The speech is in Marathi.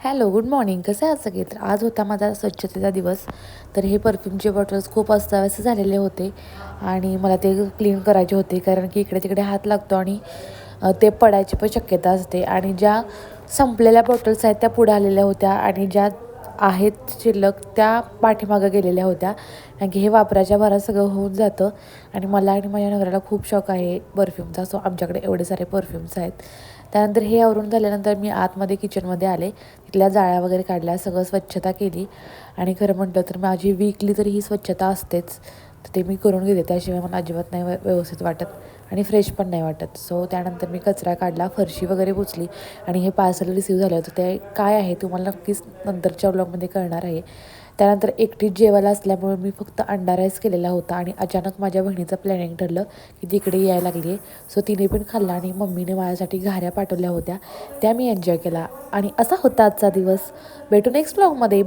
Hello, good morning. कसे आहात सगळे? तर आज होता माझा स्वच्छतेचा दिवस. तर हे परफ्यूमचे बॉटल्स खूप अस्ताव्यस्त झालेले होते आणि मला ते क्लीन करायचे होते, कारण की इकडे-तिकडे हात लागतो आणि ते पडायची पण शक्यता असते. आणि ज्या संपलेल्या बॉटल्स आहेत त्या पुढे आलेल्या होत्या आणि ज्या आहेत शिल्लक त्या पाठीमागं गेलेल्या होत्या. कारण की हे वापराच्या भरात सगळं होऊन जातं आणि मला आणि माझ्या नवऱ्याला खूप शौक आहे परफ्यूमचा. सो आमच्याकडे एवढे सारे परफ्यूम्स आहेत. त्यानंतर हे आवरून झाल्यानंतर मी आतमध्ये किचनमध्ये आले. तिथल्या जाळ्या वगैरे काढल्या, सगळं स्वच्छता केली आणि खरं म्हटलं तर माझी वीकली तरी ही स्वच्छता असतेच. तर ते मी करून घेते, त्याशिवाय मला अजिबात नाही व्यवस्थित वाटत आणि फ्रेश पण नाही वाटत. सो त्यानंतर मी कचरा काढला, फरशी वगैरे पुसली आणि हे पार्सल रिसीव्ह झालं होतं ते काय आहे तुम्हाला नक्कीच नंतरच्या व्लॉगमध्ये कळणार आहे. त्यानंतर एकटीच जेवायला असल्यामुळे मी फक्त अंडा राईस केलेला होता आणि अचानक माझ्या बहिणीचं प्लॅनिंग ठरलं की तिकडे यायला लागली आहे. सो तिने पण खाल्ला आणि मम्मीने माझ्यासाठी घाऱ्या पाठवल्या होत्या, त्या मी एन्जॉय केला आणि असा होता आजचा दिवस. भेटू नेक्स्ट व्लॉगमध्ये.